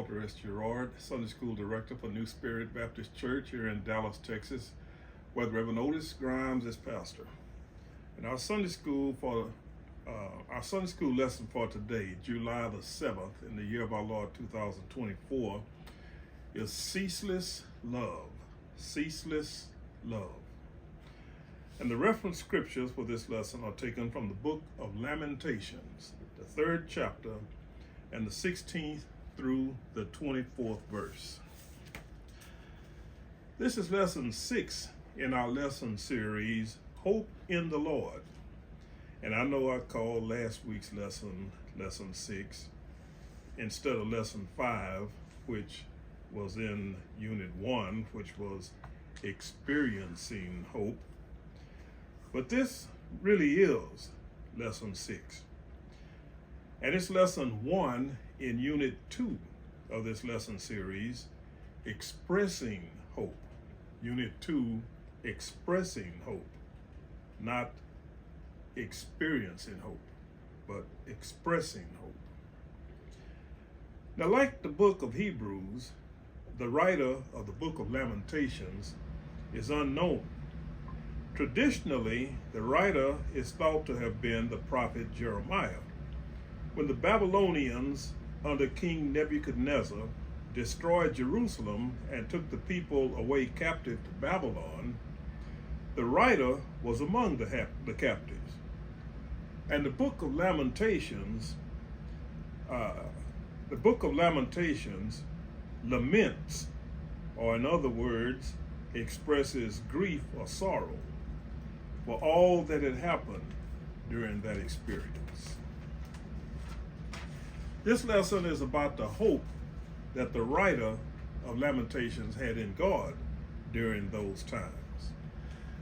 author is Gerard, Sunday School Director for New Spirit Baptist Church here in Dallas, Texas, where the Reverend Otis Grimes is pastor. And our Sunday school lesson for today, July the 7th, in the year of our Lord 2024, is Ceaseless Love. Ceaseless Love. And the reference scriptures for this lesson are taken from the book of Lamentations, the 3rd chapter, and the 16th through the 24th verse. This is lesson 6 in our lesson series, Hope in the Lord. And I know I called last week's lesson 6 instead of lesson 5, which was in unit 1, which was experiencing hope. But this really is lesson 6. And it's lesson 1 in unit 2 of this lesson series, expressing hope. Unit 2, expressing hope, not experiencing hope, but expressing hope. Now, like the book of Hebrews, the writer of the book of Lamentations is unknown. Traditionally, the writer is thought to have been the prophet Jeremiah. When the Babylonians under King Nebuchadnezzar destroyed Jerusalem and took the people away captive to Babylon, the writer was among the captives. And the book of Lamentations, laments, or in other words, expresses grief or sorrow for all that had happened during that experience. This lesson is about the hope that the writer of Lamentations had in God during those times.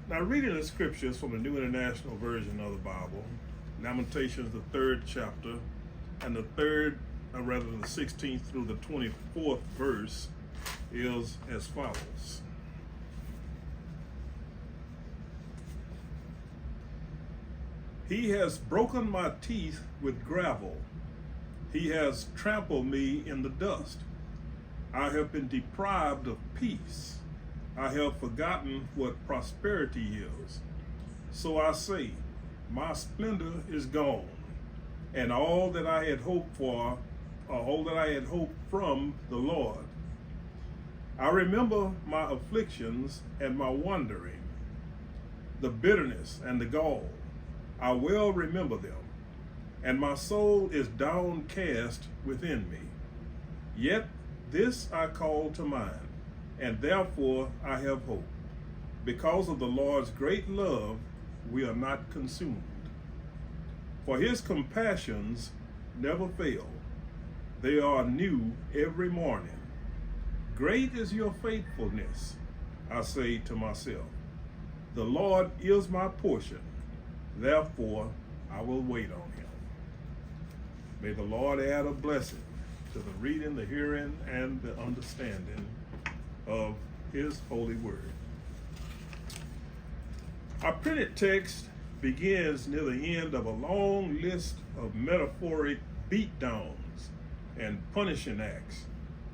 Now, reading the scriptures from the New International Version of the Bible, Lamentations, the 3rd chapter, and the 16th through the 24th verse is as follows. He has broken my teeth with gravel. He has trampled me in the dust. I have been deprived of peace. I have forgotten what prosperity is. So I say, my splendor is gone, and all that I had hoped for, all that I had hoped from the Lord. I remember my afflictions and my wandering, the bitterness and the gall. I well remember them, and my soul is downcast within me. Yet this I call to mind, and therefore I have hope. Because of the Lord's great love, we are not consumed. For his compassions never fail. They are new every morning. Great is your faithfulness, I say to myself. The Lord is my portion. Therefore, I will wait on him. May the Lord add a blessing to the reading, the hearing, and the understanding of his holy word. Our printed text begins near the end of a long list of metaphoric beatdowns and punishing acts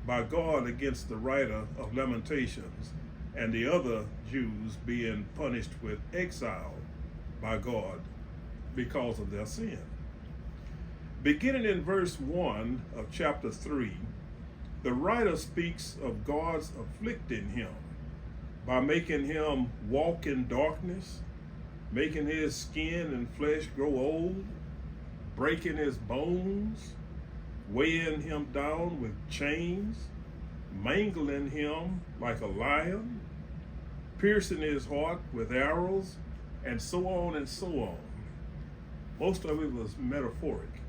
by God against the writer of Lamentations and the other Jews being punished with exile by God because of their sin. Beginning in verse 1 of chapter 3, the writer speaks of God's afflicting him by making him walk in darkness, making his skin and flesh grow old, breaking his bones, weighing him down with chains, mangling him like a lion, piercing his heart with arrows, and so on and so on. Most of it was metaphoric.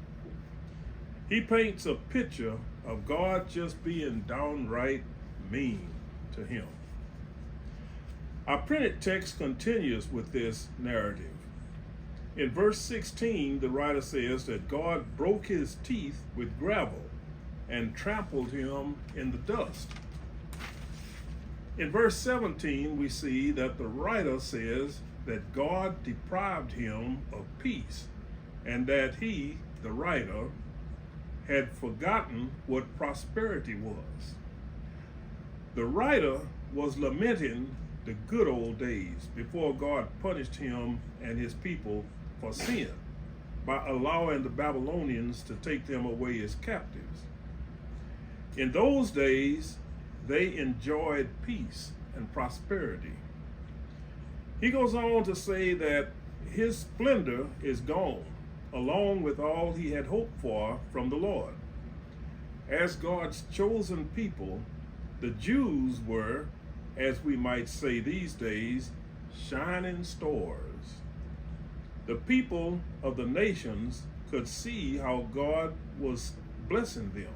He paints a picture of God just being downright mean to him. Our printed text continues with this narrative. In verse 16, the writer says that God broke his teeth with gravel and trampled him in the dust. In verse 17, we see that the writer says that God deprived him of peace and that he, the writer, had forgotten what prosperity was. The writer was lamenting the good old days before God punished him and his people for sin by allowing the Babylonians to take them away as captives. In those days, they enjoyed peace and prosperity. He goes on to say that his splendor is gone, along with all he had hoped for from the Lord. As God's chosen people, the Jews were, as we might say these days, shining stars. The people of the nations could see how God was blessing them.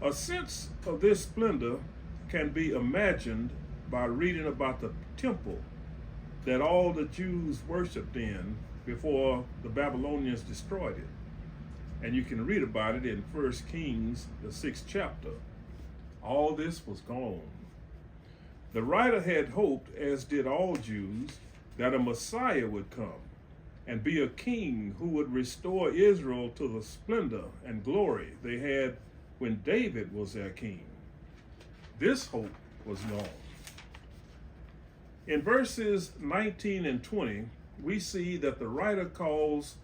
A sense of this splendor can be imagined by reading about the temple that all the Jews worshiped in before the Babylonians destroyed it. And you can read about it in 1 Kings, the 6th chapter. All this was gone. The writer had hoped, as did all Jews, that a Messiah would come and be a king who would restore Israel to the splendor and glory they had when David was their king. This hope was gone. In verses 19 and 20, we see that the writer calls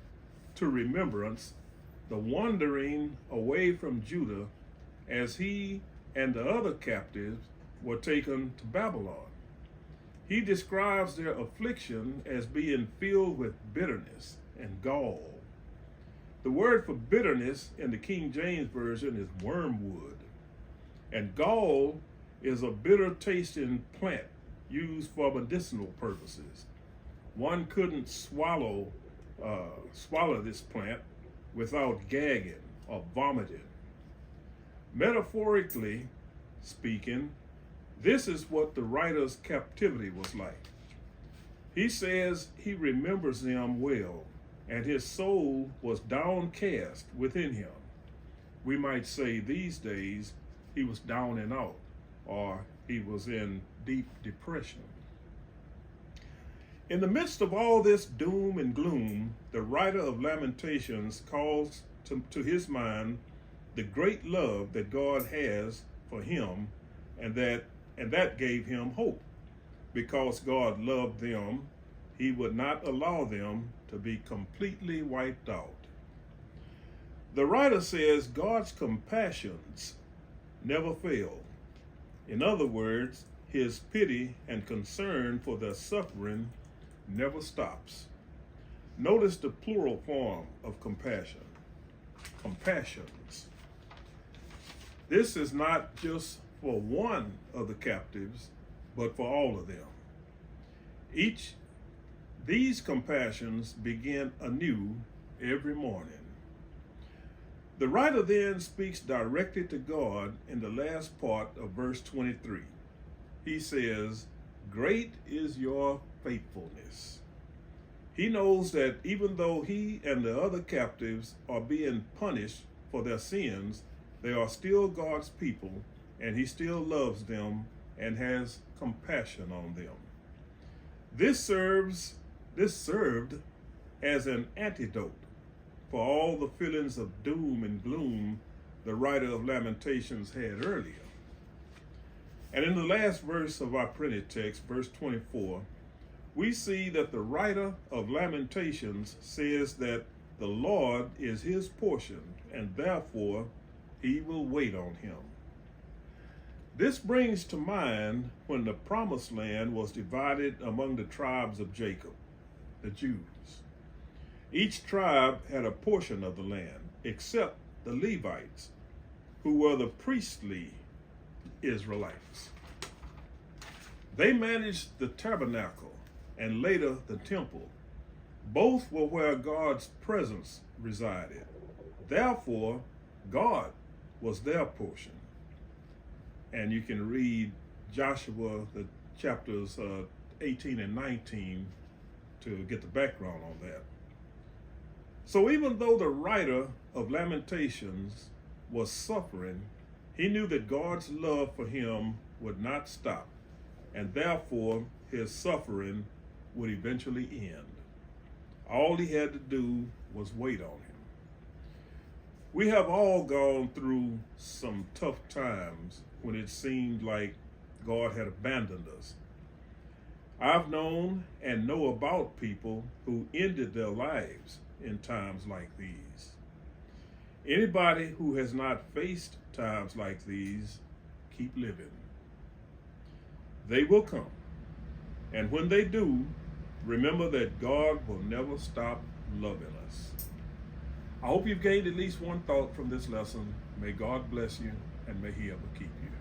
to remembrance the wandering away from Judah as he and the other captives were taken to Babylon. He describes their affliction as being filled with bitterness and gall. The word for bitterness in the King James Version is wormwood, and gall is a bitter tasting plant used for medicinal purposes. One couldn't swallow this plant without gagging or vomiting. Metaphorically speaking, this is what the writer's captivity was like. He says he remembers them well, and his soul was downcast within him. We might say these days he was down and out, or he was in deep depression. In the midst of all this doom and gloom, the writer of Lamentations calls to his mind the great love that God has for him, and that gave him hope. Because God loved them, he would not allow them to be completely wiped out. The writer says God's compassions never fail. In other words, his pity and concern for their suffering never stops. Notice the plural form of compassion. Compassions. This is not just for one of the captives, but for all of them. These compassions begin anew every morning. The writer then speaks directly to God in the last part of verse 23. He says, "Great is your faithfulness." He knows that even though he and the other captives are being punished for their sins, they are still God's people, and he still loves them and has compassion on them. This served as an antidote for all the feelings of doom and gloom the writer of Lamentations had earlier. And in the last verse of our printed text, verse 24, we see that the writer of Lamentations says that the Lord is his portion, and therefore he will wait on him. This brings to mind when the promised land was divided among the tribes of Jacob, the Jews. Each tribe had a portion of the land, except the Levites, who were the priestly Israelites. They managed the tabernacle and later the temple. Both were where God's presence resided. Therefore, God was their portion. And you can read Joshua, the chapters 18 and 19 to get the background on that. So even though the writer of Lamentations was suffering, he knew that God's love for him would not stop, and therefore his suffering would eventually end. All he had to do was wait on him. We have all gone through some tough times when it seemed like God had abandoned us. I've known and know about people who ended their lives in times like these. Anybody who has not faced times like these, keep living. They will come. And when they do, remember that God will never stop loving us. I hope you've gained at least one thought from this lesson. May God bless you, and may He ever keep you.